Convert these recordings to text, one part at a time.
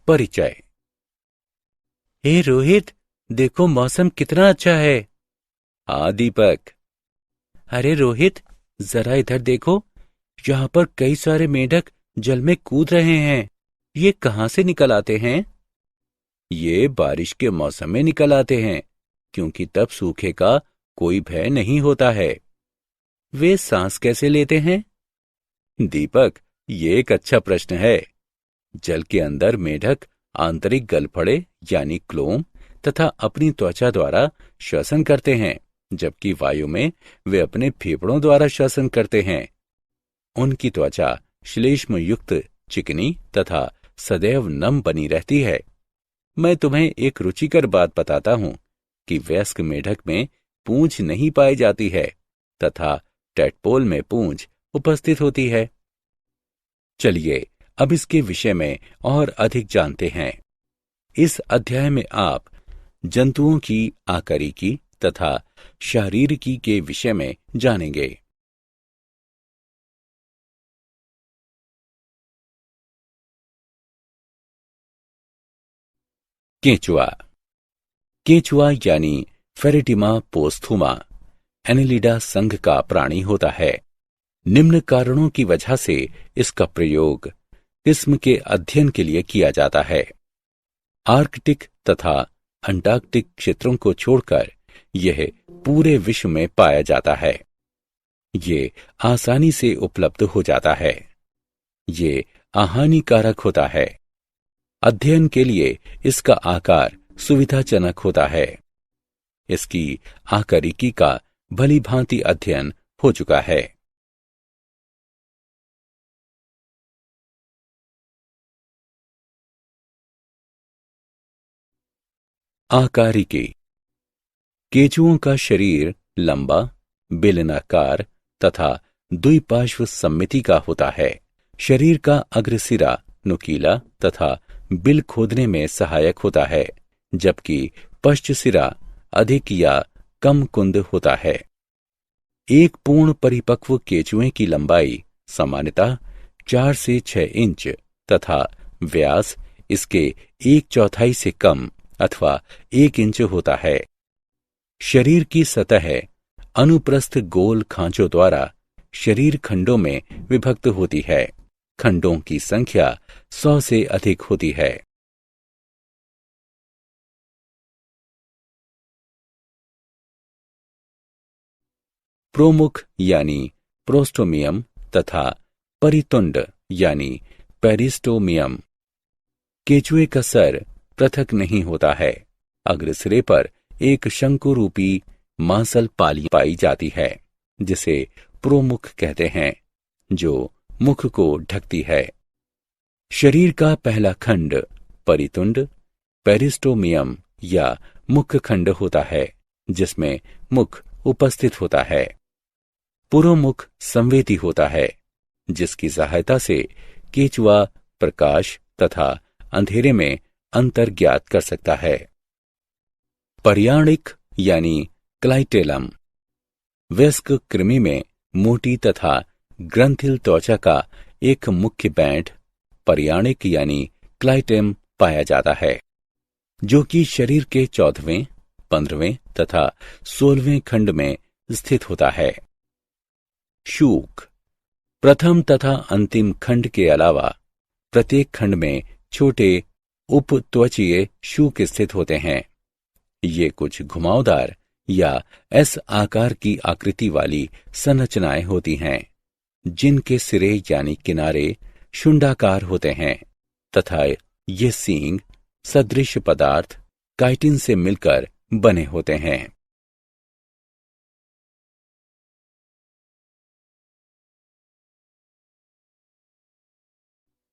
परिचय। हे रोहित, देखो मौसम कितना अच्छा है। हाँ दीपक। अरे रोहित, जरा इधर देखो, यहाँ पर कई सारे मेंढक जल में कूद रहे हैं। ये कहाँ से निकल आते हैं? ये बारिश के मौसम में निकल आते हैं, क्योंकि तब सूखे का कोई भय नहीं होता है। वे सांस कैसे लेते हैं? दीपक, ये एक अच्छा प्रश्न है। जल के अंदर मेंढक आंतरिक गलफड़े यानी क्लोम तथा अपनी त्वचा द्वारा श्वसन करते हैं, जबकि वायु में वे अपने फेफड़ों द्वारा श्वसन करते हैं। उनकी त्वचा श्लेष्म युक्त, चिकनी तथा सदैव नम बनी रहती है। मैं तुम्हें एक रुचिकर बात बताता हूं कि वयस्क मेंढक में पूंछ नहीं पाई जाती है तथा टैडपोल में पूंछ उपस्थित होती है। चलिए अब इसके विषय में और अधिक जानते हैं। इस अध्याय में आप जंतुओं की आकारिकी तथा शारीरिकी के विषय में जानेंगे। केंचुआ। केंचुआ यानी फेरेटिमा पोस्थुमा एनेलिडा संघ का प्राणी होता है। निम्न कारणों की वजह से इसका प्रयोग किस्म के अध्ययन के लिए किया जाता है। आर्कटिक तथा अंटार्कटिक क्षेत्रों को छोड़कर यह पूरे विश्व में पाया जाता है। ये आसानी से उपलब्ध हो जाता है। ये अहानिकारक होता है। अध्ययन के लिए इसका आकार सुविधाजनक होता है। इसकी आकारिकी का भली भांति अध्ययन हो चुका है। आकारिकी। केंचुओं का शरीर लंबा, बेलनाकार तथा द्विपार्श्व सममिति का होता है। शरीर का अग्रसिरा नुकीला तथा बिल खोदने में सहायक होता है, जबकि पश्च सिरा अधिक या कम कुंद होता है। एक पूर्ण परिपक्व केंचुए की लंबाई सामान्यतः 4 से 6 इंच तथा व्यास इसके 1/4 से कम अथवा 1 इंच होता है। शरीर की सतह अनुप्रस्थ गोल खांचों द्वारा शरीर खंडों में विभक्त होती है। खंडों की संख्या 100 से अधिक होती है। प्रोमुख यानी प्रोस्टोमियम तथा परितुंड यानी पेरिस्टोमियम। केंचुए का सर पृथक नहीं होता है। अग्रसिरे पर एक शंकु रूपी मांसल पाली पाई जाती है, जिसे प्रोमुख कहते हैं, जो मुख को ढकती है। शरीर का पहला खंड परितुंड पेरिस्टोमियम या मुख खंड होता है, जिसमें मुख उपस्थित होता है। पुरोमुख संवेदी होता है, जिसकी सहायता से केंचुआ प्रकाश तथा अंधेरे में अंतर ज्ञात कर सकता है। पर्याणिक यानी क्लाइटेलम। वयस्क कृमि में मोटी तथा ग्रंथिल त्वचा का एक मुख्य बैंड पर्याणिक यानी क्लाइटेम पाया जाता है, जो कि शरीर के 14वें, 15वें तथा 16वें खंड में स्थित होता है। शूक। प्रथम तथा अंतिम खंड के अलावा प्रत्येक खंड में छोटे उपत्वचीय शूक स्थित होते हैं। ये कुछ घुमावदार या एस आकार की आकृति वाली संरचनाएं होती हैं, जिनके सिरे यानी किनारे शुंडाकार होते हैं तथा ये सींग सदृश पदार्थ काइटिन से मिलकर बने होते हैं।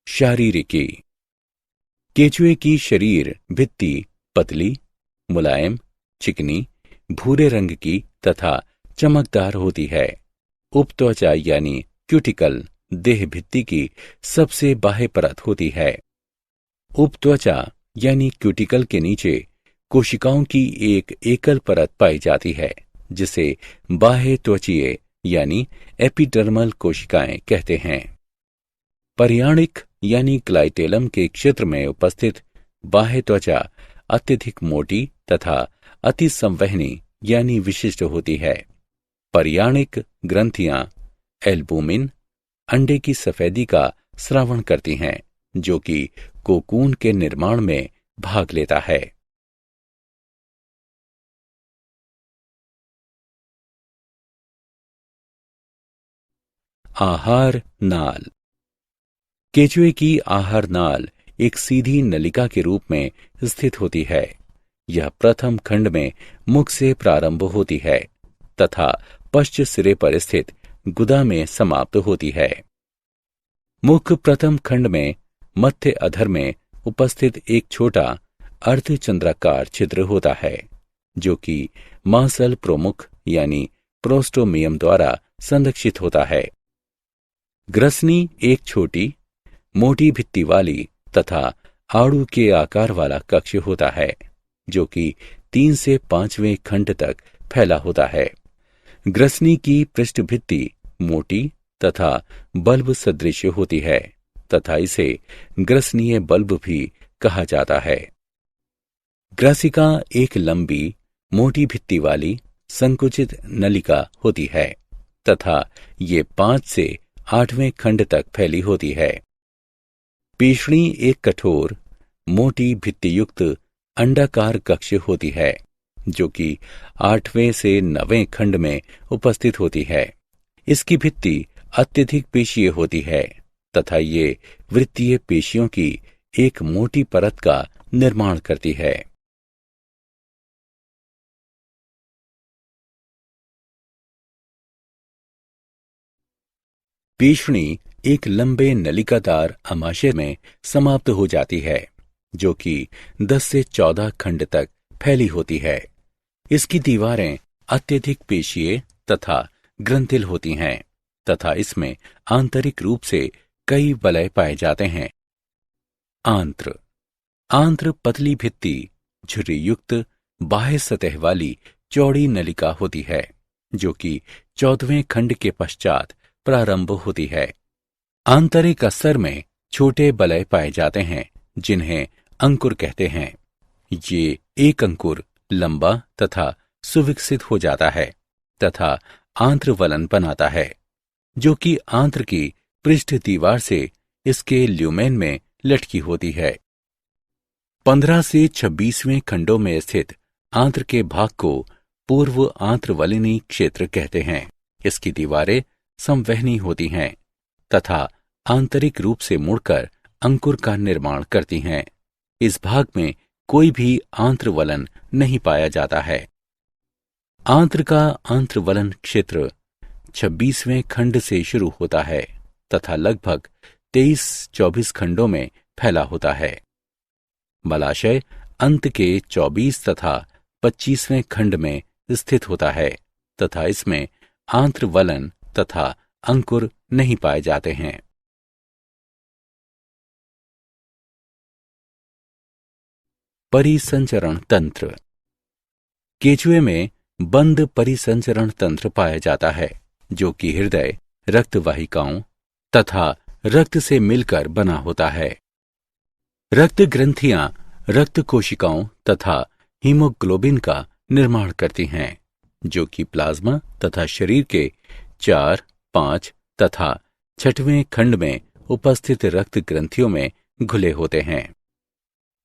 शारीरिकी। केंचुए की शरीर भित्ति पतली, मुलायम, चिकनी, भूरे रंग की तथा चमकदार होती है। उपत्वचा यानी क्यूटिकल देह भित्ति की सबसे बाह्य परत होती है। उपत्वचा यानी क्यूटिकल के नीचे कोशिकाओं की एक एकल परत पाई जाती है, जिसे बाह्य त्वचीय यानी एपिडर्मल कोशिकाएं कहते हैं। पर्याणिक यानी क्लाइटेलम के क्षेत्र में उपस्थित बाह्य त्वचा अत्यधिक मोटी तथा अति संवहनी यानी विशिष्ट होती है। पर्याणिक ग्रंथियां एल्बुमिन अंडे की सफेदी का स्रावण करती हैं, जो कि कोकून के निर्माण में भाग लेता है। आहार नाल। केचुए की आहार नाल एक सीधी नलिका के रूप में स्थित होती है। यह प्रथम खंड में मुख से प्रारंभ होती है तथा पश्च सिरे पर स्थित गुदा में समाप्त होती है। मुख प्रथम खंड में मध्य अधर में उपस्थित एक छोटा अर्धचंद्राकार छिद्र होता है, जो कि मांसल प्रमुख यानी प्रोस्टोमियम द्वारा संरक्षित होता है। ग्रसनी एक छोटी मोटी भित्ति वाली तथा आड़ू के आकार वाला कक्ष होता है, जो कि 3 से 5वें खंड तक फैला होता है। ग्रसनी की पृष्ठभित्ति मोटी तथा बल्ब सदृश होती है तथा इसे ग्रसनीय बल्ब भी कहा जाता है। ग्रासिका एक लंबी मोटी भित्ति वाली संकुचित नलिका होती है तथा ये 5 से 8वें खंड तक फैली होती है। पेशणी एक कठोर मोटी भित्तियुक्त अंडाकार कक्ष होती है, जो कि 8वें से 9वें खंड में उपस्थित होती है। इसकी भित्ति अत्यधिक पेशीय होती है तथा ये वृत्तीय पेशियों की एक मोटी परत का निर्माण करती है। पेशणी एक लंबे नलिकादार अमाशय में समाप्त हो जाती है, जो कि 10 से 14 खंड तक फैली होती है। इसकी दीवारें अत्यधिक पेशीय तथा ग्रंथिल होती हैं तथा इसमें आंतरिक रूप से कई वलय पाए जाते हैं। आंत्र। आंत्र पतली भित्ति झुर्री युक्त बाह्य सतह वाली चौड़ी नलिका होती है, जो कि 14वें खंड के पश्चात प्रारंभ होती है। आंतरिक अस्तर में छोटे वलय पाए जाते हैं, जिन्हें अंकुर कहते हैं। ये एक अंकुर लंबा तथा सुविकसित हो जाता है तथा आंत्रवलन बनाता है, जो कि आंत्र की पृष्ठ दीवार से इसके ल्यूमेन में लटकी होती है। 15 से 26वें खंडों में स्थित आंत्र के भाग को पूर्व आंत्रवलिनी क्षेत्र कहते हैं। इसकी दीवारें संवहनी होती हैं तथा आंतरिक रूप से मुड़कर अंकुर का निर्माण करती हैं। इस भाग में कोई भी आंत्रवलन नहीं पाया जाता है। आंत्र का आंत्रवलन क्षेत्र 26वें खंड से शुरू होता है तथा लगभग 23-24 खंडों में फैला होता है। मलाशय अंत के 24 तथा 25वें खंड में स्थित होता है तथा इसमें आंत्रवलन तथा अंकुर नहीं पाए जाते हैं। परिसंचरण तंत्र। केचुए में बंद परिसंचरण तंत्र पाया जाता है, जो कि हृदय, रक्त वाहिकाओं तथा रक्त से मिलकर बना होता है। रक्त ग्रंथियां रक्त कोशिकाओं तथा हीमोग्लोबिन का निर्माण करती हैं, जो कि प्लाज्मा तथा शरीर के 4, 5 तथा 6वें खंड में उपस्थित रक्त ग्रंथियों में घुले होते हैं।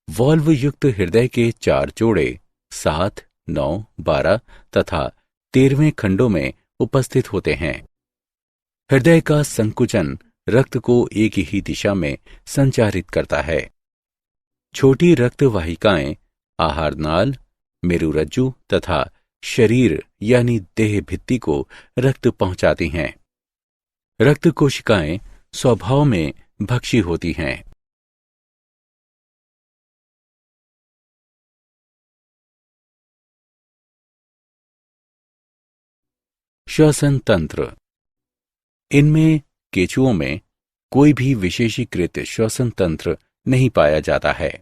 वॉल्व युक्त हृदय के 4 जोड़े 7, 9, 12 तथा 13वें खंडों में उपस्थित होते हैं। हृदय का संकुचन रक्त को एक ही दिशा में संचारित करता है। छोटी रक्त वाहिकाएं आहार नाल, मेरुरज्जु तथा शरीर यानी देह भित्ति को रक्त पहुंचाती हैं। रक्त कोशिकाएं स्वभाव में भक्षी होती हैं। श्वसन तंत्र। इनमें केचुओं में कोई भी विशेषीकृत श्वसन तंत्र नहीं पाया जाता है।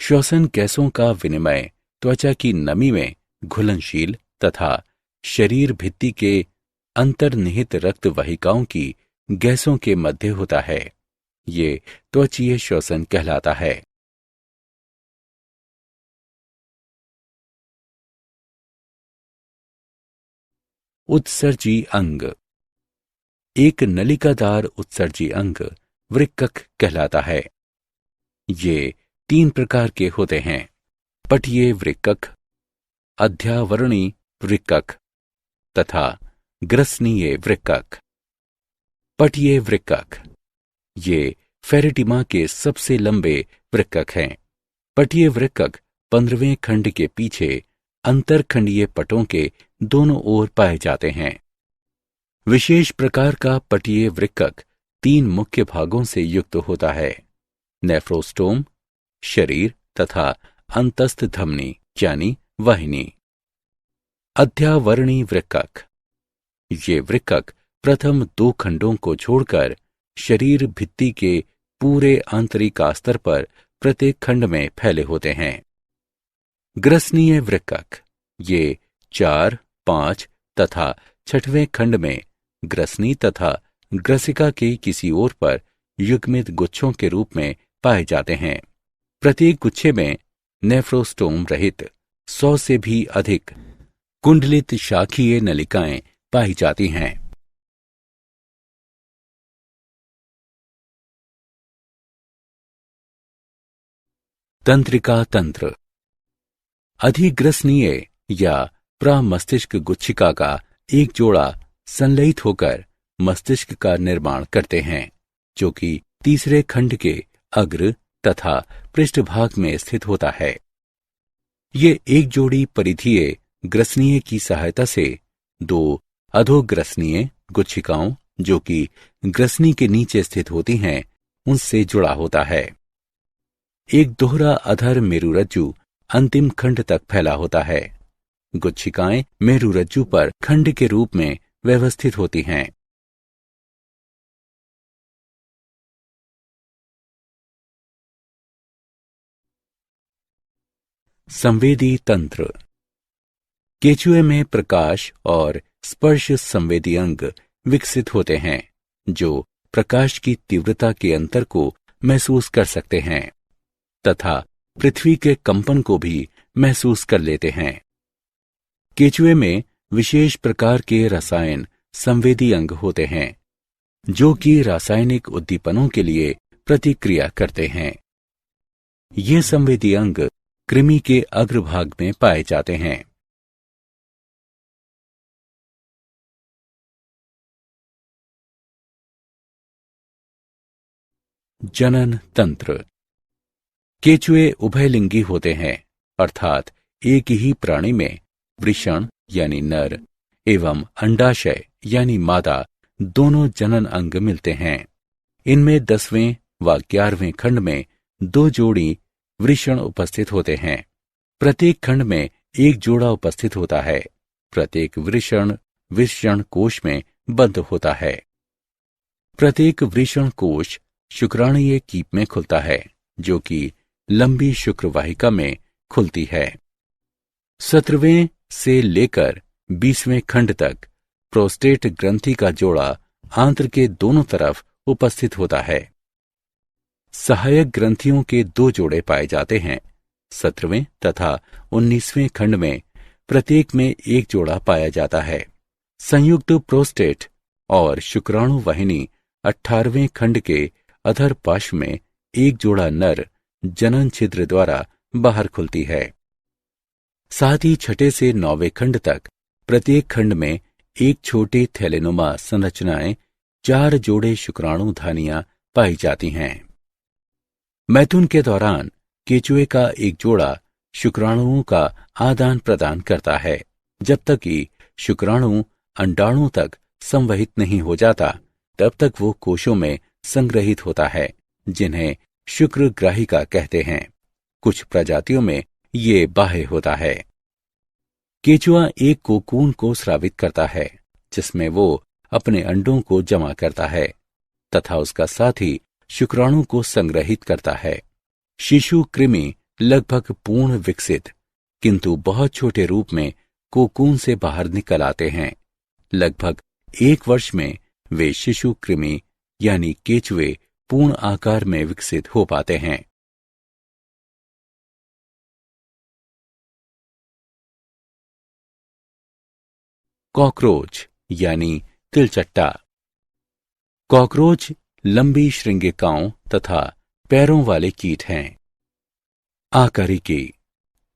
श्वसन गैसों का विनिमय त्वचा की नमी में घुलनशील तथा शरीर भित्ति के अंतर्निहित रक्त वाहिकाओं की गैसों के मध्य होता है। ये त्वचीय श्वसन कहलाता है। उत्सर्जी अंग। एक नलिकादार उत्सर्जी अंग वृक्कक कहलाता है। ये 3 प्रकार के होते हैं: पटीय वृक्कक, अध्यावरणी वृक्कक तथा ग्रसनीय वृक्कक। पटीय वृक्कक ये फेरेटिमा के सबसे लंबे वृक्कक हैं। पटीय वृक्कक 15वें खंड के पीछे अंतरखंडीय पटों के दोनों ओर पाए जाते हैं। विशेष प्रकार का पटीय वृक्कक 3 मुख्य भागों से युक्त होता है: नेफ्रोस्टोम, शरीर तथा अंतस्थ धमनी यानी वाहिनी। अध्यावरणी वृक्कक ये वृक्कक प्रथम 2 खंडों को छोड़कर शरीर भित्ति के पूरे आंतरिक स्तर पर प्रत्येक खंड में फैले होते हैं। ग्रसनीय वृक्कक ये 4, 5 तथा 6वें खंड में ग्रसनी तथा ग्रसिका के किसी ओर पर युग्मित गुच्छों के रूप में पाए जाते हैं। प्रत्येक गुच्छे में नेफ्रोस्टोम रहित 100 से भी अधिक कुंडलित शाखीय नलिकाएं पाई जाती हैं। तंत्रिका तंत्र। अधिग्रसनीय या प्रमस्तिष्क गुच्छिका का एक जोड़ा संलयित होकर मस्तिष्क का निर्माण करते हैं, जो कि तीसरे खंड के अग्र तथा पृष्ठभाग में स्थित होता है। ये एक जोड़ी परिधीय ग्रसनीय की सहायता से 2 अधोग्रसनीय गुच्छिकाओं, जो कि ग्रसनी के नीचे स्थित होती हैं, उनसे जुड़ा होता है। एक दोहरा अधर मेरुरज्जु अंतिम खंड तक फैला होता है। गुच्छिकाएं मेरुरज्जु पर खंड के रूप में व्यवस्थित होती हैं। संवेदी तंत्र। केचुए में प्रकाश और स्पर्श संवेदी अंग विकसित होते हैं, जो प्रकाश की तीव्रता के अंतर को महसूस कर सकते हैं तथा पृथ्वी के कंपन को भी महसूस कर लेते हैं। केचुए में विशेष प्रकार के रसायन संवेदी अंग होते हैं, जो कि रासायनिक उद्दीपनों के लिए प्रतिक्रिया करते हैं। ये संवेदी अंग कृमि के अग्रभाग में पाए जाते हैं। जनन तंत्र। केचुए उभयलिंगी होते हैं, अर्थात एक ही प्राणी में वृषण यानी नर एवं अंडाशय यानी मादा दोनों जनन अंग मिलते हैं। इनमें 10वें व 11वें खंड में 2 जोड़ी वृषण उपस्थित होते हैं। प्रत्येक खंड में एक जोड़ा उपस्थित होता है। प्रत्येक वृषण कोश में बंद होता है। प्रत्येक वृषण कोश शुक्राणुीय कीप में खुलता है, जो कि लंबी शुक्रवाहिका में खुलती है। 17वें से लेकर 20वें खंड तक प्रोस्टेट ग्रंथि का जोड़ा आंत्र के दोनों तरफ उपस्थित होता है। सहायक ग्रंथियों के 2 जोड़े पाए जाते हैं। 17वें तथा 19वें खंड में प्रत्येक में एक जोड़ा पाया जाता है। संयुक्त प्रोस्टेट और शुक्राणु वाहिनी 18वें खंड के अधर पार्श्व में एक जोड़ा नर जनन छिद्र द्वारा बाहर खुलती है। साथ ही 6 से 9वें खंड तक प्रत्येक खंड में एक छोटे थैलेनुमा संरचनाएं 4 जोड़े शुक्राणु धानियां पाई जाती हैं। मैथुन के दौरान केचुए का एक जोड़ा शुक्राणुओं का आदान प्रदान करता है, जब तक कि शुक्राणु अंडाणु तक संवहित नहीं हो जाता, तब तक वो कोशों में संग्रहित होता है, जिन्हें शुक्रग्राहिका कहते हैं। कुछ प्रजातियों में ये बाह्य होता है। केचुआ एक कोकून को स्रावित करता है, जिसमें वो अपने अंडों को जमा करता है तथा उसका साथी शुक्राणु को संग्रहित करता है। शिशु कृमि लगभग पूर्ण विकसित किंतु बहुत छोटे रूप में कोकून से बाहर निकल आते हैं। लगभग 1 वर्ष में वे शिशु कृमि यानी केचुए पूर्ण आकार में विकसित हो पाते हैं। कॉकरोच यानी तिलचट्टा। कॉकरोच लंबी श्रृंगिकाओं तथा पैरों वाले कीट हैं। आकारिकी।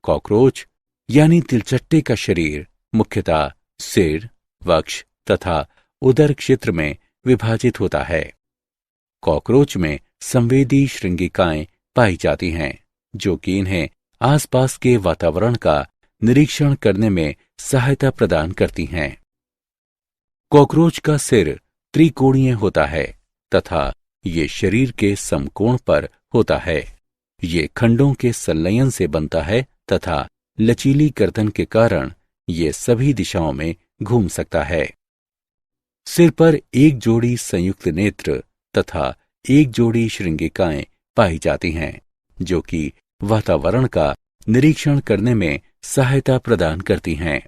कॉकरोच यानी तिलचट्टे का शरीर मुख्यतः सिर, वक्ष तथा उदर क्षेत्र में विभाजित होता है। कॉकरोच में संवेदी श्रृंगिकाएं पाई जाती हैं, जो कि इन्हें आसपास के वातावरण का निरीक्षण करने में सहायता प्रदान करती हैं। कॉकरोच का सिर त्रिकोणीय होता है तथा ये शरीर के समकोण पर होता है। ये खंडों के संलयन से बनता है तथा लचीली गर्दन के कारण ये सभी दिशाओं में घूम सकता है। सिर पर एक जोड़ी संयुक्त नेत्र तथा एक जोड़ी श्रृंगिकाएं पाई जाती हैं, जो कि वातावरण का निरीक्षण करने में सहायता प्रदान करती हैं।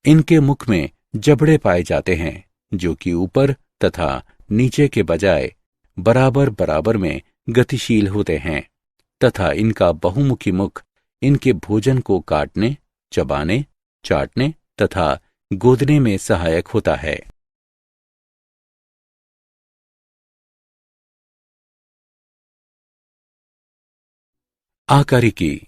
इनके मुख में जबड़े पाए जाते हैं, जो कि ऊपर तथा नीचे के बजाय बराबर बराबर में गतिशील होते हैं तथा इनका बहुमुखी मुख इनके भोजन को काटने, चबाने, चाटने तथा गोदने में सहायक होता है। आकारिकी।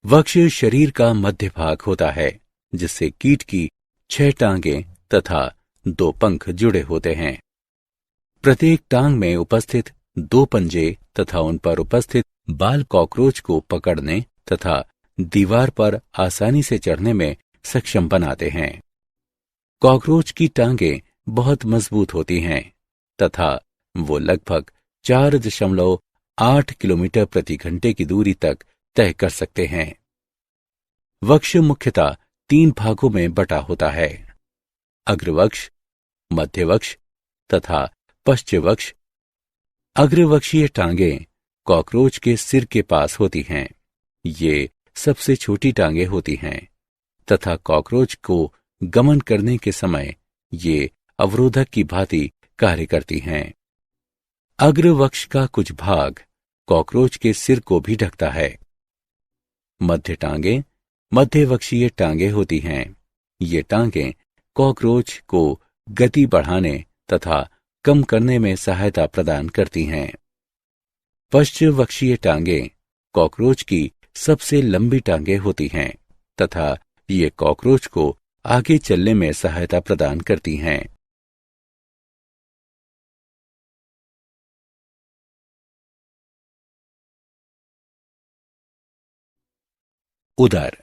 वक्ष शरीर का मध्य भाग होता है, जिससे कीट की 6 टांगें तथा 2 पंख जुड़े होते हैं। प्रत्येक टांग में उपस्थित 2 पंजे तथा उन पर उपस्थित बाल कॉकरोच को पकड़ने तथा दीवार पर आसानी से चढ़ने में सक्षम बनाते हैं। कॉकरोच की टांगें बहुत मजबूत होती हैं तथा वो लगभग 4.8 किलोमीटर प्रति घंटे की दूरी तक तय कर सकते हैं। वक्ष मुख्यतः 3 भागों में बटा होता है: अग्रवक्ष, मध्यवक्ष तथा पश्चवक्ष। अग्रवक्षीय टांगें कॉकरोच के सिर के पास होती हैं। ये सबसे छोटी टांगें होती हैं तथा कॉकरोच को गमन करने के समय ये अवरोधक की भांति कार्य करती हैं। अग्रवक्ष का कुछ भाग कॉकरोच के सिर को भी ढकता है। मध्य टांगें मध्यवक्षीय टांगें होती हैं। ये टांगें कॉकरोच को गति बढ़ाने तथा कम करने में सहायता प्रदान करती हैं। पश्चवक्षीय टांगें कॉकरोच की सबसे लंबी टांगें होती हैं तथा ये कॉकरोच को आगे चलने में सहायता प्रदान करती हैं। उदर।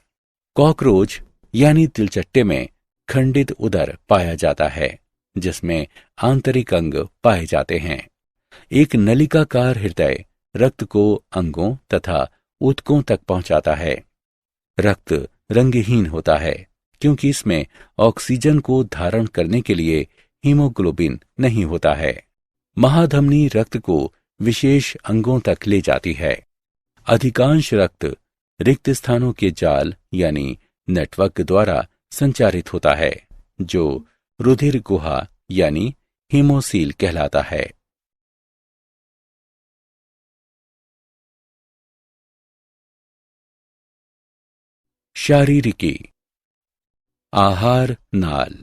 कॉकरोच यानी तिलचट्टे में खंडित उदर पाया जाता है, जिसमें आंतरिक अंग पाए जाते हैं। एक नलिकाकार हृदय रक्त को अंगों तथा ऊतकों तक पहुंचाता है। रक्त रंगहीन होता है, क्योंकि इसमें ऑक्सीजन को धारण करने के लिए हीमोग्लोबिन नहीं होता है। महाधमनी रक्त को विशेष अंगों तक ले जाती है। अधिकांश रक्त रिक्त स्थानों के जाल यानी नेटवर्क द्वारा संचारित होता है, जो रुधिर गुहा यानी हीमोसील कहलाता है। शारीरिकी। आहार नाल।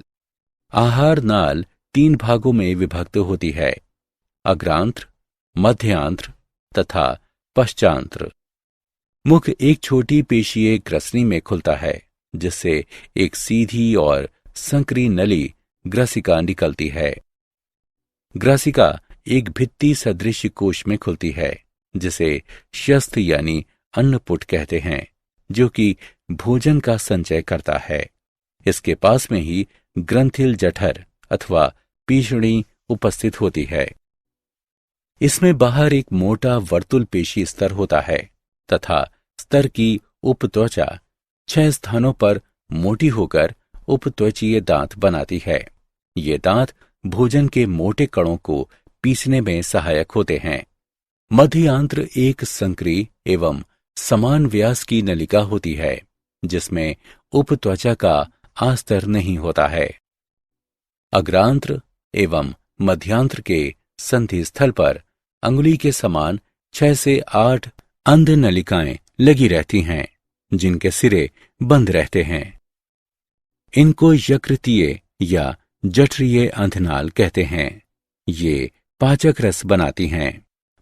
आहार नाल 3 भागों में विभक्त होती है: अग्रांत्र, मध्यांत्र तथा पश्चांत्र। मुख एक छोटी पेशीय ग्रसनी में खुलता है, जिससे एक सीधी और संकरी नली ग्रसिका निकलती है। ग्रसिका एक भित्ति सदृश कोश में खुलती है, जिसे शस्थ यानी अन्नपुट कहते हैं, जो कि भोजन का संचय करता है। इसके पास में ही ग्रंथिल जठर अथवा पीषणी उपस्थित होती है। इसमें बाहर एक मोटा वर्तुल पेशी स्तर होता है तथा स्तर की उपत्वचा 6 स्थानों पर मोटी होकर उपत्वचीय दांत बनाती है। ये दांत भोजन के मोटे कणों को पीसने में सहायक होते हैं। मध्यांत्र एक संकरी एवं समान व्यास की नलिका होती है, जिसमें उपत्वचा का आस्तर नहीं होता है। अग्रांत्र एवं मध्यांत्र के संधि स्थल पर अंगुली के समान 6 से 8 अंध नलिकाएं लगी रहती हैं, जिनके सिरे बंद रहते हैं। इनको यकृतीय या जठरीय अंधनाल कहते हैं। ये पाचक रस बनाती हैं।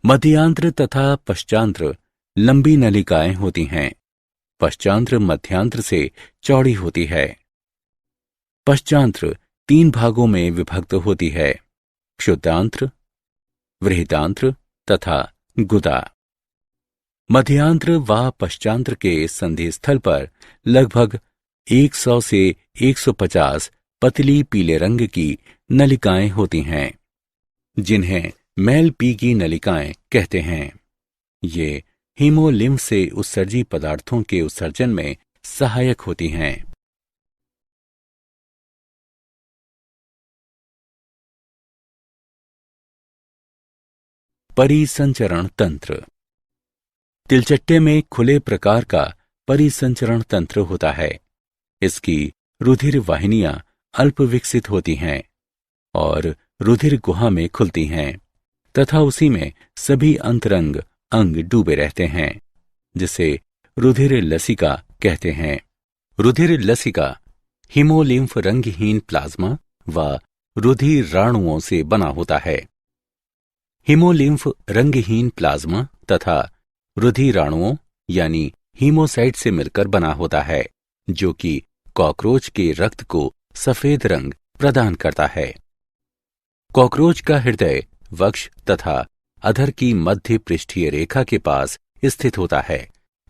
मध्यांत्र तथा पश्चांत्र लंबी नलिकाएं होती हैं। पश्चांत्र मध्यांत्र से चौड़ी होती है। पश्चांत्र 3 भागों में विभक्त होती है: क्षुद्रांत्र, वृहदांत्र तथा गुदा। मध्यांत्र व पश्चांत्र के संधि स्थल पर लगभग 100 से 150 पतली पीले रंग की नलिकाएं होती हैं, जिन्हें मैलपीगी नलिकाएं कहते हैं। ये हीमोलिम्फ से उत्सर्जी पदार्थों के उत्सर्जन में सहायक होती हैं। परिसंचरण तंत्र। तिलचट्टे में खुले प्रकार का परिसंचरण तंत्र होता है। इसकी रुधिर वाहिनियां अल्प विकसित होती हैं और रुधिर गुहा में खुलती हैं तथा उसी में सभी अंतरंग अंग डूबे रहते हैं, जिसे रुधिर लसिका कहते हैं। रुधिर लसिका हीमोलिम्फ रंगहीन प्लाज्मा व रुधिर राणुओं से बना होता है। हीमोलिम्फ रंगहीन प्लाज्मा तथा रुधिराणुओं यानी हीमोसाइट से मिलकर बना होता है, जो कि कॉकरोच के रक्त को सफेद रंग प्रदान करता है। कॉकरोच का हृदय वक्ष तथा अधर की मध्य पृष्ठीय रेखा के पास स्थित होता है।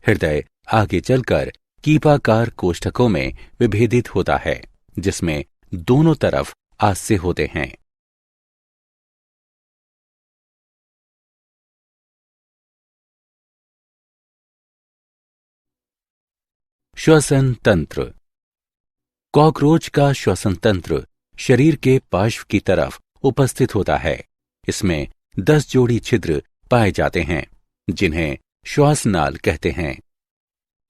हृदय आगे चलकर कीपाकार कोष्ठकों में विभेदित होता है, जिसमें दोनों तरफ आस्य होते हैं। श्वसन तंत्र। कॉकरोच का श्वसन तंत्र शरीर के पार्श्व की तरफ उपस्थित होता है। इसमें 10 जोड़ी छिद्र पाए जाते हैं, जिन्हें श्वासनाल कहते हैं।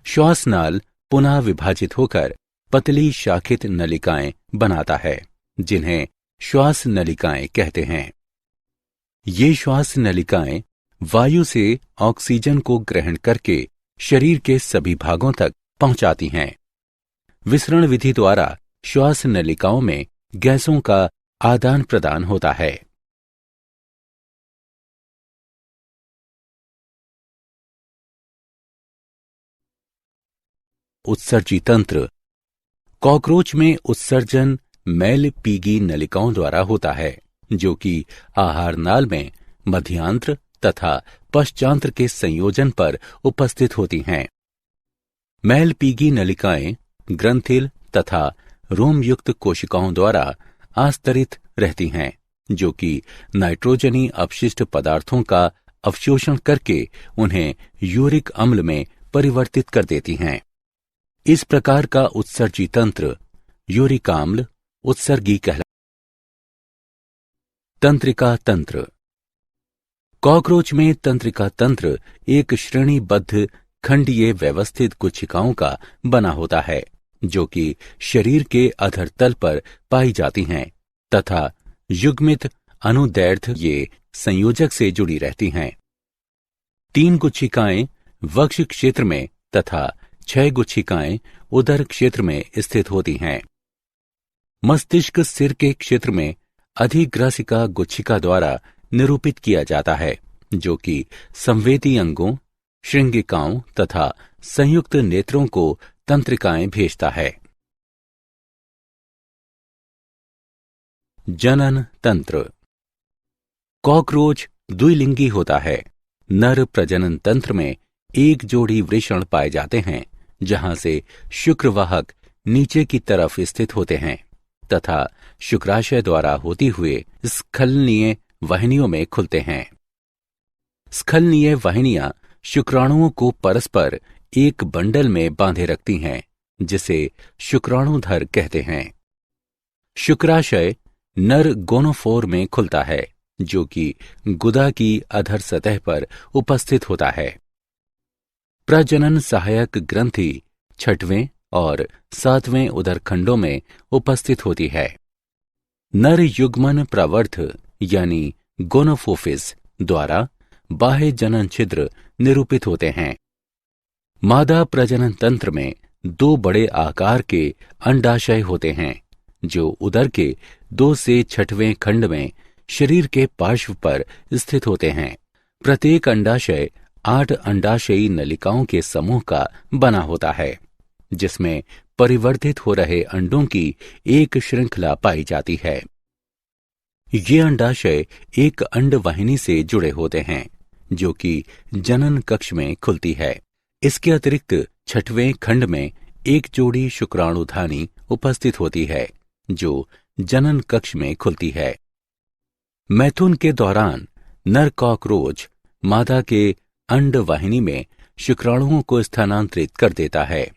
श्वासनाल पुनः विभाजित होकर पतली शाखित नलिकाएं बनाता है, जिन्हें श्वास नलिकाएं कहते हैं। ये श्वास नलिकाएं वायु से ऑक्सीजन को ग्रहण करके शरीर के सभी भागों तक पहुंचाती हैं। विसरण विधि द्वारा श्वास नलिकाओं में गैसों का आदान प्रदान होता है। उत्सर्जी तंत्र। कॉकरोच में उत्सर्जन मैलपीगी नलिकाओं द्वारा होता है, जो कि आहार नाल में मध्यांत्र तथा पश्चांत्र के संयोजन पर उपस्थित होती हैं। मैलपीगी नलिकाएं ग्रंथिल तथा रोमयुक्त कोशिकाओं द्वारा आस्तरित रहती हैं, जो कि नाइट्रोजनी अपशिष्ट पदार्थों का अवशोषण करके उन्हें यूरिक अम्ल में परिवर्तित कर देती हैं। इस प्रकार का उत्सर्जी तंत्र यूरिक अम्ल उत्सर्गी कहलाता है। तंत्रिका तंत्र। कॉकरोच में तंत्रिका तंत्र एक श्रेणीबद्ध खंडीय व्यवस्थित गुच्छिकाओं का बना होता है, जो कि शरीर के अधर तल पर पाई जाती हैं तथा युग्मित अनुदैर्ध्य ये संयोजक से जुड़ी रहती हैं। 3 गुच्छिकाएं वक्ष क्षेत्र में तथा 6 गुच्छिकाएं उदर क्षेत्र में स्थित होती हैं। मस्तिष्क सिर के क्षेत्र में अधिग्रासिका गुच्छिका द्वारा निरूपित किया जाता है, जो कि संवेदी अंगों, श्रृंगिकाओं तथा संयुक्त नेत्रों को तंत्रिकाएं भेजता है। जनन तंत्र। कॉकरोच द्विलिंगी होता है। नर प्रजनन तंत्र में एक जोड़ी वृषण पाए जाते हैं, जहां से शुक्रवाहक नीचे की तरफ स्थित होते हैं तथा शुक्राशय द्वारा होती हुए स्खलनीय वाहिनियों में खुलते हैं। स्खलनीय वाहिनियां शुक्राणुओं को परस्पर एक बंडल में बांधे रखती हैं, जिसे शुक्राणुधर कहते हैं। शुक्राशय नर गोनोफोर में खुलता है, जो कि गुदा की अधर सतह पर उपस्थित होता है। प्रजनन सहायक ग्रंथि 6वें और 7वें उदर खंडों में उपस्थित होती है। नर युग्मन प्रवर्ध यानी गोनोफोफिस द्वारा बाह्य जनन छिद्र निरूपित होते हैं। मादा प्रजनन तंत्र में 2 बड़े आकार के अंडाशय होते हैं जो उदर के 2 से 6वें खंड में शरीर के पार्श्व पर स्थित होते हैं। प्रत्येक अंडाशय 8 अंडाशयी नलिकाओं के समूह का बना होता है, जिसमें परिवर्धित हो रहे अंडों की एक श्रृंखला पाई जाती है। ये अंडाशय एक अंडवाहिनी से जुड़े होते हैं जो कि जनन कक्ष में खुलती है। इसके अतिरिक्त 6वें खंड में एक जोड़ी शुक्राणुधानी उपस्थित होती है जो जनन कक्ष में खुलती है। मैथुन के दौरान नर कॉकरोच मादा के अंडवाहिनी में शुक्राणुओं को स्थानांतरित कर देता है।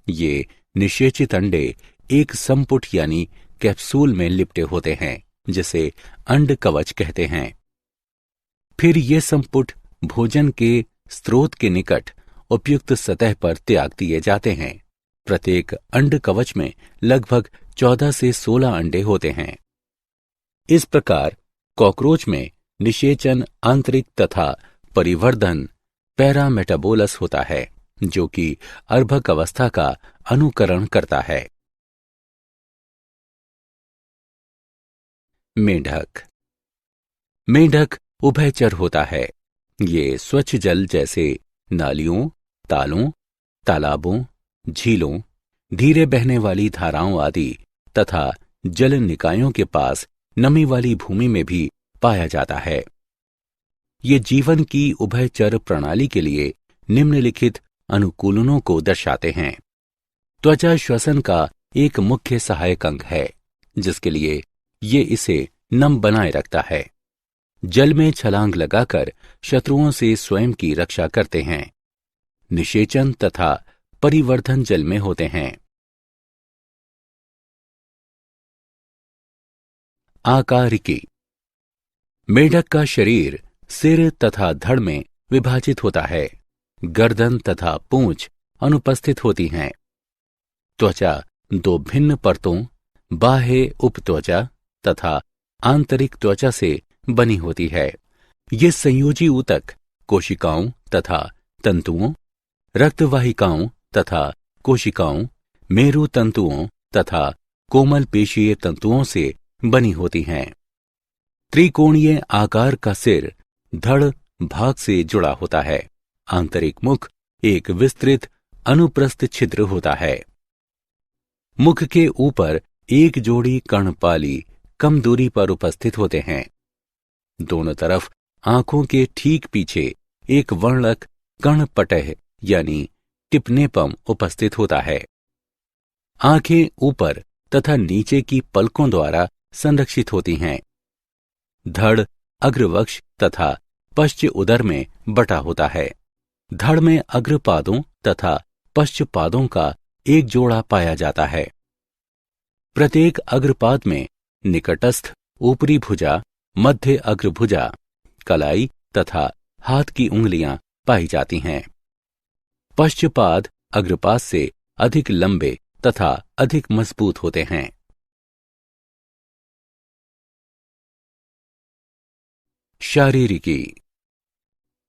ये निषेचित अंडे एक संपुट यानी कैप्सूल में लिपटे होते हैं जिसे अंड कवच कहते हैं। फिर ये संपुट भोजन के स्रोत के निकट उपयुक्त सतह पर त्याग दिए जाते हैं। प्रत्येक अंड कवच में लगभग 14 से 16 अंडे होते हैं। इस प्रकार कॉकरोच में निषेचन, आंतरिक तथा परिवर्धन पैरामेटाबोलस होता है जो कि अर्भक अवस्था का अनुकरण करता है। मेंढक। मेंढक उभयचर होता है। ये स्वच्छ जल जैसे नालियों, तालों, तालाबों, झीलों, धीरे बहने वाली धाराओं आदि तथा जल निकायों के पास नमी वाली भूमि में भी पाया जाता है। ये जीवन की उभयचर प्रणाली के लिए निम्नलिखित अनुकूलनों को दर्शाते हैं। त्वचा श्वसन का एक मुख्य सहायक अंग है जिसके लिए ये इसे नम बनाए रखता है। जल में छलांग लगाकर शत्रुओं से स्वयं की रक्षा करते हैं। निषेचन तथा परिवर्धन जल में होते हैं। आकारिकी। मेढक का शरीर सिर तथा धड़ में विभाजित होता है। गर्दन तथा पूंछ अनुपस्थित होती हैं। त्वचा 2 भिन्न परतों, बाह्य उपत्वचा तथा आंतरिक त्वचा से बनी होती है। ये संयोजी ऊतक कोशिकाओं तथा तंतुओं, रक्तवाहिकाओं तथा कोशिकाओं, मेरु तंतुओं तथा कोमल पेशीय तंतुओं से बनी होती हैं। त्रिकोणीय आकार का सिर धड़ भाग से जुड़ा होता है। आंतरिक मुख एक विस्तृत अनुप्रस्थ छिद्र होता है। मुख के ऊपर एक जोड़ी कर्णपाली कम दूरी पर उपस्थित होते हैं। दोनों तरफ आंखों के ठीक पीछे एक वर्णक कर्णपटह यानी टिप्नेपम उपस्थित होता है। आंखें ऊपर तथा नीचे की पलकों द्वारा संरक्षित होती हैं। धड़ अग्रवक्ष तथा पश्च उदर में बटा होता है। धड़ में अग्रपादों तथा पश्चपादों का एक जोड़ा पाया जाता है। प्रत्येक अग्रपाद में निकटस्थ ऊपरी भुजा, मध्य अग्रभुजा, कलाई तथा हाथ की उंगलियां पाई जाती हैं। पश्चपाद अग्रपाद से अधिक लंबे तथा अधिक मजबूत होते हैं। शारीरिकी।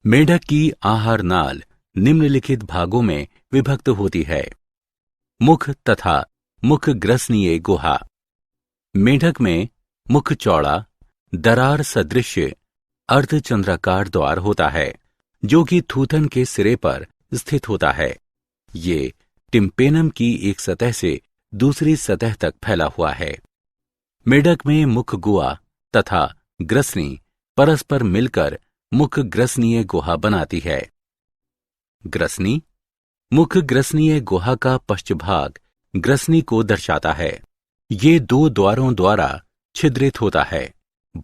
मेढक की आहार नाल निम्नलिखित भागों में विभक्त होती है। मुख तथा मुख ग्रसनीय गुहा। मेढक में मुख चौड़ा, दरार सदृश अर्धचंद्राकार द्वार होता है जो कि थूथन के सिरे पर स्थित होता है। ये टिम्पेनम की एक सतह से दूसरी सतह तक फैला हुआ है। मेढक में मुख गुहा तथा ग्रसनी परस्पर मिलकर मुख ग्रसनीय गुहा बनाती है। ग्रसनी मुख ग्रसनीय गुहा का पश्चभाग ग्रसनी को दर्शाता है। ये 2 द्वारों द्वारा छिद्रित होता है।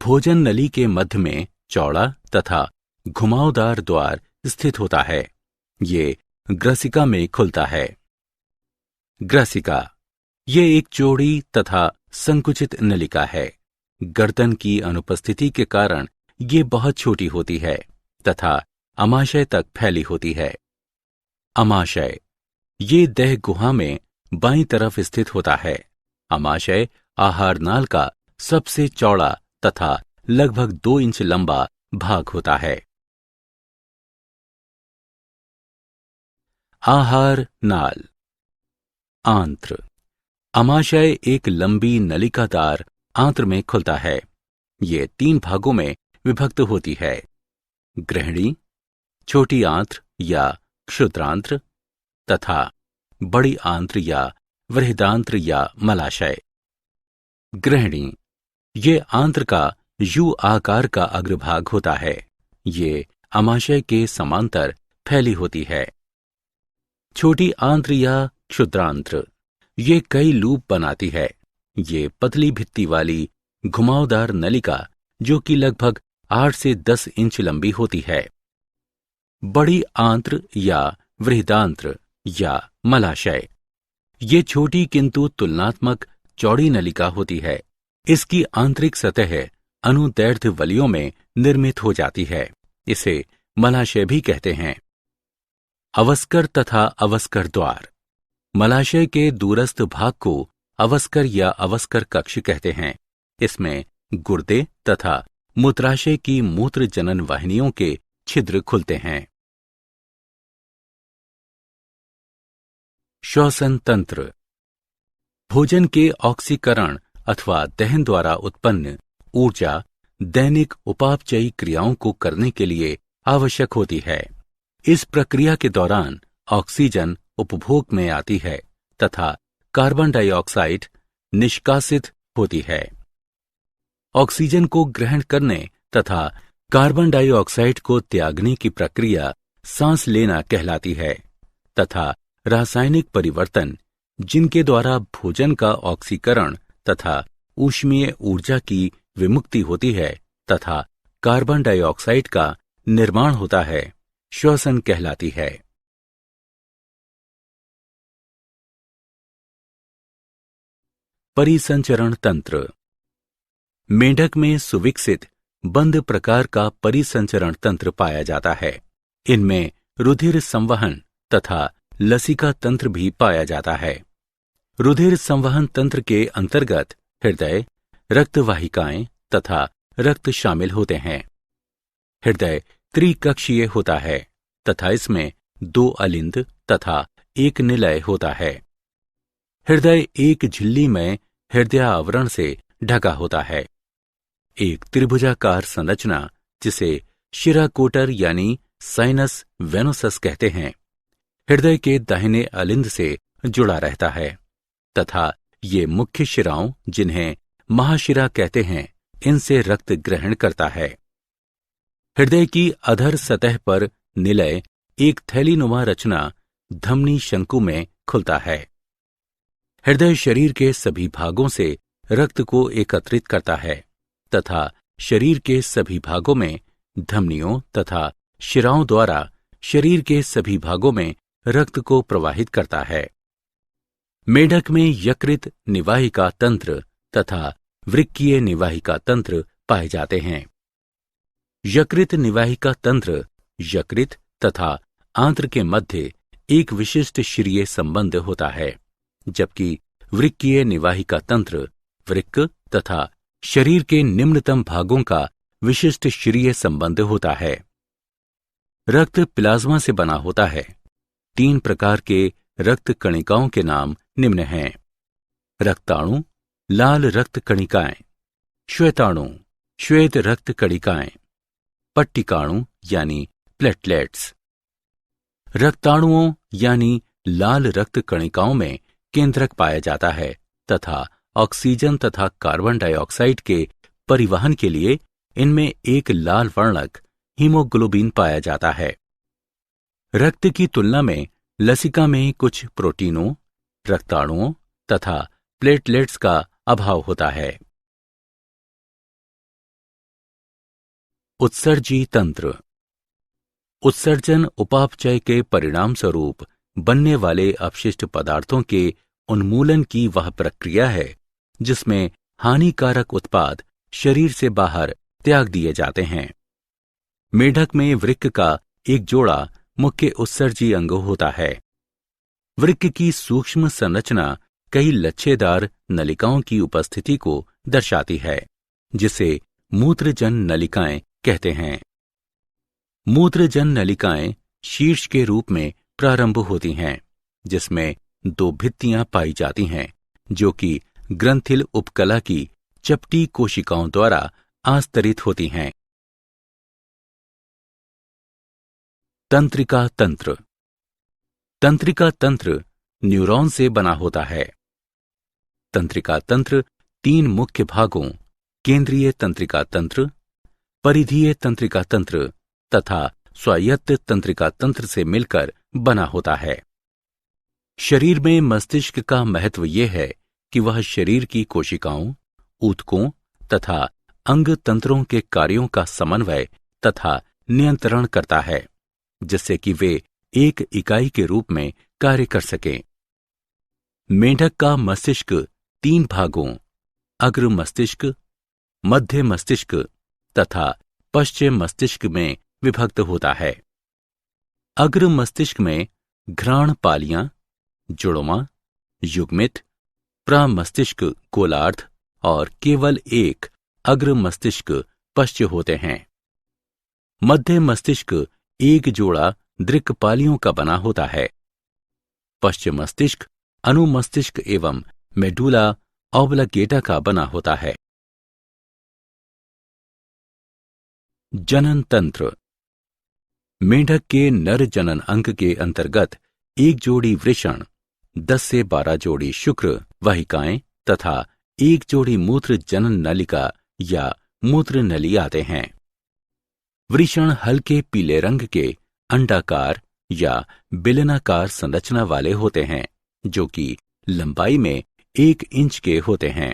भोजन नली के मध्य में चौड़ा तथा घुमावदार द्वार स्थित होता है। ये ग्रसिका में खुलता है। ग्रसिका ये एक चौड़ी तथा संकुचित नलिका है। गर्दन की अनुपस्थिति के कारण ये बहुत छोटी होती है तथा अमाशय तक फैली होती है। अमाशय ये देह गुहा में बाईं तरफ स्थित होता है। अमाशय आहार नाल का सबसे चौड़ा तथा लगभग 2 इंच लंबा भाग होता है। आहार नाल। आंत्र। अमाशय एक लंबी नलिकादार आंत्र में खुलता है। ये 3 भागों में विभक्त होती है। ग्रहणी, छोटी आंत्र या क्षुद्रांत्र तथा बड़ी आंत्र या वृहदांत्र या मलाशय। ग्रहणी, ये आंत्र का यू आकार का अग्रभाग होता है। ये अमाशय के समांतर फैली होती है। छोटी आंत्र या क्षुद्रांत्र, ये कई लूप बनाती है। ये पतली भित्ति वाली घुमावदार नलिका जो कि लगभग 8 से 10 इंच लंबी होती है। बड़ी आंत्र या वृहदांत्र या मलाशय, ये छोटी किंतु तुलनात्मक चौड़ी नलिका होती है। इसकी आंतरिक सतह अनुदैर्ध्य वलियों में निर्मित हो जाती है। इसे मलाशय भी कहते हैं। अवस्कर तथा अवस्कर द्वार। मलाशय के दूरस्थ भाग को अवस्कर या अवस्कर कक्ष कहते हैं। इसमें गुर्दे तथा मूत्राशय की मूत्र जनन वाहिनियों के छिद्र खुलते हैं। श्वसन तंत्र। भोजन के ऑक्सीकरण अथवा दहन द्वारा उत्पन्न ऊर्जा दैनिक उपापचयी क्रियाओं को करने के लिए आवश्यक होती है। इस प्रक्रिया के दौरान ऑक्सीजन उपभोग में आती है तथा कार्बन डाइऑक्साइड निष्कासित होती है। ऑक्सीजन को ग्रहण करने तथा कार्बन डाइऑक्साइड को त्यागने की प्रक्रिया सांस लेना कहलाती है तथा रासायनिक परिवर्तन जिनके द्वारा भोजन का ऑक्सीकरण तथा ऊष्मीय ऊर्जा की विमुक्ति होती है तथा कार्बन डाइऑक्साइड का निर्माण होता है, श्वसन कहलाती है। परिसंचरण तंत्र। मेंढक में सुविकसित बंद प्रकार का परिसंचरण तंत्र पाया जाता है। इनमें रुधिर संवहन तथा लसिका तंत्र भी पाया जाता है। रुधिर संवहन तंत्र के अंतर्गत हृदय, रक्तवाहिकाएं तथा रक्त शामिल होते हैं। हृदय त्रिकक्षीय होता है तथा इसमें 2 अलिंद तथा 1 निलय होता है। हृदय एक झिल्ली में हृदय आवरण से ढका होता है। एक त्रिभुजाकार संरचना जिसे शिराकोटर यानी साइनस वेनोसस कहते हैं, हृदय के दाहिने अलिंद से जुड़ा रहता है तथा ये मुख्य शिराओं जिन्हें महाशिरा कहते हैं, इनसे रक्त ग्रहण करता है। हृदय की अधर सतह पर निलय एक थैलीनुमा रचना धमनी शंकु में खुलता है। हृदय शरीर के सभी भागों से रक्त को एकत्रित करता है तथा शरीर के सभी भागों में धमनियों तथा शिराओं द्वारा शरीर के सभी भागों में रक्त को प्रवाहित करता है। मेढक में यकृत निवाहिका तंत्र तथा वृक्कीय निवाहिका तंत्र पाए जाते हैं। यकृत निवाहिका तंत्र यकृत तथा आंत्र के मध्य एक विशिष्ट शिरीय संबंध होता है, जबकि वृक्कीय निवाहिका तंत्र वृक्क तथा शरीर के निम्नतम भागों का विशिष्ट शिरीय संबंध होता है। रक्त प्लाज्मा से बना होता है। 3 प्रकार के रक्त कणिकाओं के नाम निम्न हैं। रक्ताणु, लाल रक्त कणिकाएं। श्वेताणु, श्वेत रक्त कणिकाएं। पट्टिकाणु यानी प्लेटलेट्स। रक्ताणुओं यानी लाल रक्त कणिकाओं में केंद्रक पाया जाता है तथा ऑक्सीजन तथा कार्बन डाइऑक्साइड के परिवहन के लिए इनमें एक लाल वर्णक हीमोग्लोबिन पाया जाता है। रक्त की तुलना में लसिका में कुछ प्रोटीनों, रक्ताणुओं तथा प्लेटलेट्स का अभाव होता है। उत्सर्जी तंत्र। उत्सर्जन उपापचय के परिणाम स्वरूप बनने वाले अपशिष्ट पदार्थों के उन्मूलन की वह प्रक्रिया है जिसमें हानिकारक उत्पाद शरीर से बाहर त्याग दिए जाते हैं। मेढक में वृक्क का एक जोड़ा मुख्य उत्सर्जी अंग होता है। वृक्क की सूक्ष्म संरचना कई लच्छेदार नलिकाओं की उपस्थिति को दर्शाती है, जिसे मूत्रजन नलिकाएं कहते हैं। मूत्रजन नलिकाएं शीर्ष के रूप में प्रारंभ होती हैं, जिसमें 2 भित्तियां पाई जाती हैं, जो कि ग्रंथिल उपकला की चपटी कोशिकाओं द्वारा आस्तरित होती हैं। तंत्रिका तंत्र। तंत्रिका तंत्र न्यूरॉन से बना होता है। तंत्रिका तंत्र 3 मुख्य भागों केंद्रीय तंत्रिका तंत्र, परिधीय तंत्रिका तंत्र तथा स्वायत्त तंत्रिका तंत्र से मिलकर बना होता है। शरीर में मस्तिष्क का महत्व यह है कि वह शरीर की कोशिकाओं, ऊतकों तथा अंग तंत्रों के कार्यों का समन्वय तथा नियंत्रण करता है, जिससे कि वे एक इकाई के रूप में कार्य कर सकें। मेंढक का मस्तिष्क 3 भागों अग्र मस्तिष्क, मध्य मस्तिष्क तथा पश्चिम मस्तिष्क में विभक्त होता है। अग्र मस्तिष्क में घ्राण पालियां, जुड़वां, युग्मित, प्रमस्तिष्क गोलार्ध और केवल एक अग्र मस्तिष्क पश्च होते हैं। मध्य मस्तिष्क एक जोड़ा दृक्पालियों का बना होता है। पश्चिम मस्तिष्क अनुमस्तिष्क एवं मेडुला ऑब्लांगेटा का बना होता है। जनन तंत्र। मेंढक के नर जनन अंग के अंतर्गत एक जोड़ी वृषण, 10 से 12 जोड़ी शुक्र वाहिकाएं तथा एक जोड़ी मूत्र जनन नलिका या मूत्र नली आते हैं। वृषण हल्के पीले रंग के अंडाकार या बेलनाकार संरचना वाले होते हैं, जो कि लंबाई में 1 इंच के होते हैं।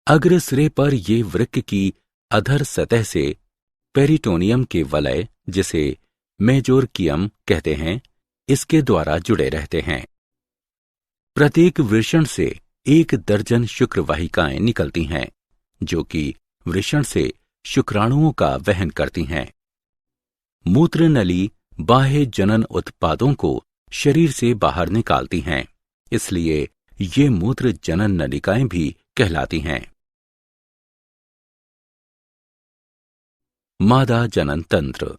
अग्र सिरे पर ये वृक्क की अधर सतह से पेरिटोनियम के वलय, जिसे मेजोरकियम कहते हैं, इसके द्वारा जुड़े रहते हैं। प्रत्येक वृषण से 1 दर्जन शुक्र वाहिकाएं निकलती हैं, जो कि वृषण से शुक्राणुओं का वहन करती हैं। मूत्र नली बाह्य जनन उत्पादों को शरीर से बाहर निकालती हैं, इसलिए ये मूत्र जनन नलिकाएं भी कहलाती हैं। मादा जनन तंत्र।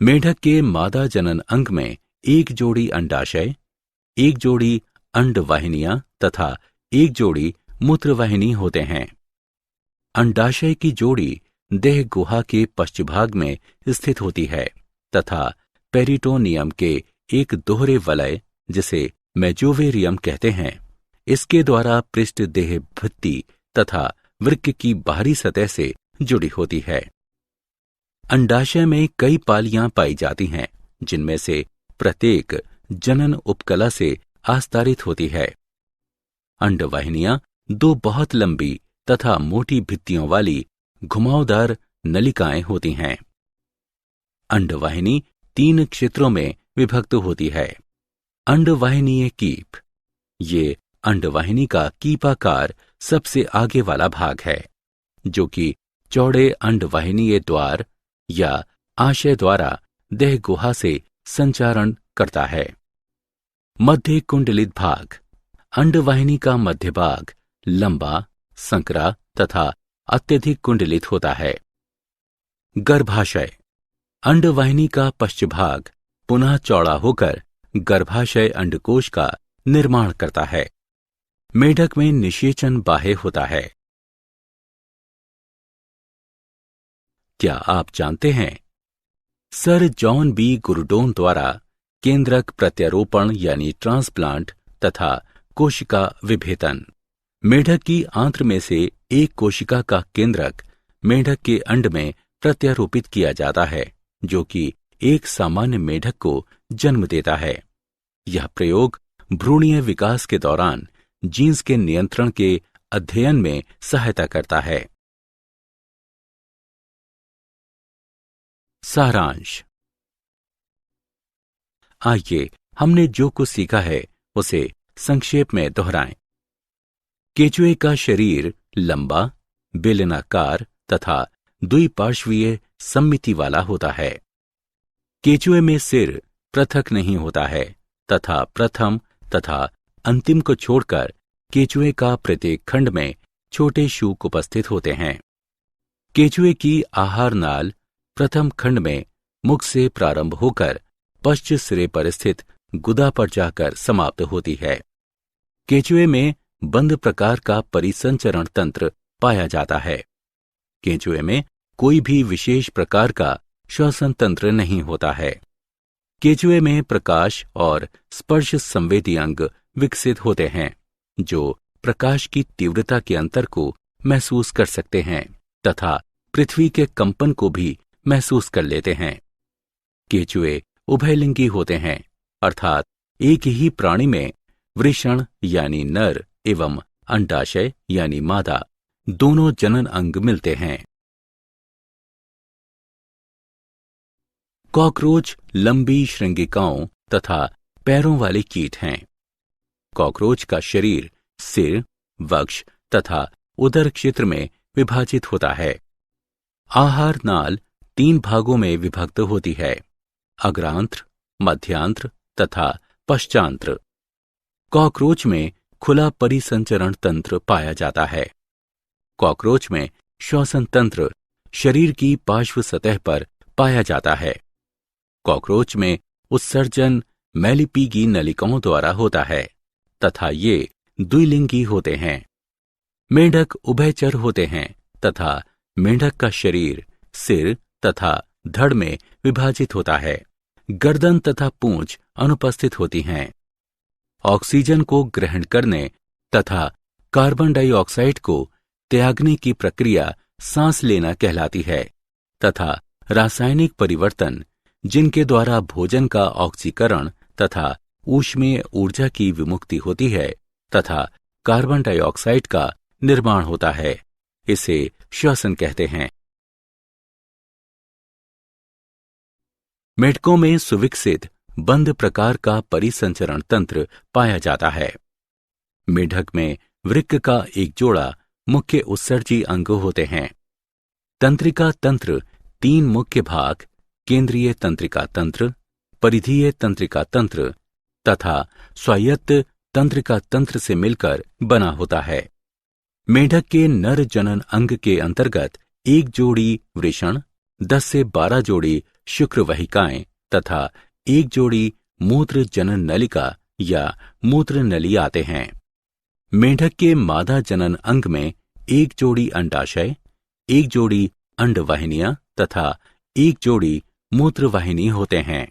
मेंढक के मादा जनन अंग में 1 जोड़ी अंडाशय, 1 जोड़ी अंडवाहिनियां तथा 1 जोड़ी मूत्रवाहिनी होते हैं। अंडाशय की जोड़ी देह गुहा के पश्चभाग में स्थित होती है तथा पेरिटोनियम के एक दोहरे वलय, जिसे मेजोवेरियम कहते हैं, इसके द्वारा पृष्ठ देह भित्ति तथा वृक्क की बाहरी सतह से जुड़ी होती है। अंडाशय में कई पालियां पाई जाती हैं, जिनमें से प्रत्येक जनन उपकला से आस्तारित होती है। अंडवाहिनियां 2 बहुत लंबी तथा मोटी भित्तियों वाली घुमावदार नलिकाएं होती हैं। अंडवाहिनी 3 क्षेत्रों में विभक्त होती है। अंडवाहिनीय कीप। ये अंडवाहिनी का कीपाकार सबसे आगे वाला भाग है, जो कि चौड़े अंडवाहिनीय द्वार या आशय द्वारा देह गुहा से संचारण करता है। मध्य कुंडलित भाग। अंडवाहिनी का मध्य भाग लंबा, संकरा तथा अत्यधिक कुंडलित होता है। गर्भाशय। अंडवाहिनी का पश्चभाग पुनः चौड़ा होकर गर्भाशय अंडकोश का निर्माण करता है। मेढक में निषेचन बाह्य होता है। क्या आप जानते हैं, सर जॉन बी गुरडोन द्वारा केंद्रक प्रत्यारोपण यानी ट्रांसप्लांट तथा कोशिका विभेदन। मेढक की आंत्र में से एक कोशिका का केंद्रक मेढक के अंड में प्रत्यारोपित किया जाता है, जो कि एक सामान्य मेढक को जन्म देता है। यह प्रयोग भ्रूणीय विकास के दौरान जीन्स के नियंत्रण के अध्ययन में सहायता करता है। सारांश। आइए हमने जो कुछ सीखा है उसे संक्षेप में दोहराएं। केचुए का शरीर लंबा, बेलनाकार तथा द्विपार्श्वीय सममिति वाला होता है। केचुए में सिर पृथक नहीं होता है तथा प्रथम तथा अंतिम को छोड़कर केचुए का प्रत्येक खंड में छोटे शूक उपस्थित होते हैं। केंचुए की आहार नाल प्रथम खंड में मुख से प्रारंभ होकर पश्च सिरे पर स्थित गुदा पर जाकर समाप्त होती है। केंचुए में बंद प्रकार का परिसंचरण तंत्र पाया जाता है। केंचुए में कोई भी विशेष प्रकार का श्वसन तंत्र नहीं होता है। केंचुए में प्रकाश और स्पर्श संवेदी अंग विकसित होते हैं, जो प्रकाश की तीव्रता के अंतर को महसूस कर सकते हैं तथा पृथ्वी के कंपन को भी महसूस कर लेते हैं। केंचुए उभयलिंगी होते हैं, अर्थात एक ही प्राणी में वृषण यानी नर एवं अंडाशय यानी मादा दोनों जनन अंग मिलते हैं। कॉकरोच लंबी श्रृंगिकाओं तथा पैरों वाले कीट हैं। कॉकरोच का शरीर सिर, वक्ष तथा उदर क्षेत्र में विभाजित होता है। आहार नाल 3 भागों में विभक्त होती है: अग्रांत्र, मध्यांत्र तथा पश्चांत्र। कॉकरोच में खुला परिसंचरण तंत्र पाया जाता है। कॉकरोच में श्वसन तंत्र शरीर की पार्श्व सतह पर पाया जाता है। कॉकरोच में उत्सर्जन मैलिपीगी नलिकाओं द्वारा होता है तथा ये द्विलिंगी होते हैं। मेंढक उभयचर होते हैं तथा मेंढक का शरीर सिर तथा धड़ में विभाजित होता है। गर्दन तथा पूंछ अनुपस्थित होती हैं। ऑक्सीजन को ग्रहण करने तथा कार्बन डाइऑक्साइड को त्यागने की प्रक्रिया सांस लेना कहलाती है तथा रासायनिक परिवर्तन जिनके द्वारा भोजन का ऑक्सीकरण तथा ऊष्मीय ऊर्जा की विमुक्ति होती है तथा कार्बन डाइऑक्साइड का निर्माण होता है, इसे श्वसन कहते हैं। मेढकों में सुविकसित बंद प्रकार का परिसंचरण तंत्र पाया जाता है। मेढक में वृक्क का एक जोड़ा मुख्य उत्सर्जी अंग होते हैं। तंत्रिका तंत्र 3 मुख्य भाग केंद्रीय तंत्रिका तंत्र, परिधीय तंत्रिका तंत्र तथा स्वायत्त तंत्रिका तंत्र से मिलकर बना होता है। मेढक के नर जनन अंग के अंतर्गत 1 जोड़ी वृषण, 10 से 12 जोड़ी शुक्र वहिकाएं तथा 1 जोड़ी मूत्र जनन नलिका या मूत्र नली आते हैं। मेढक के मादा जनन अंग में 1 जोड़ी अंडाशय, 1 जोड़ी अंडवाहिनियां तथा 1 जोड़ी मूत्रवाहिनी होते हैं।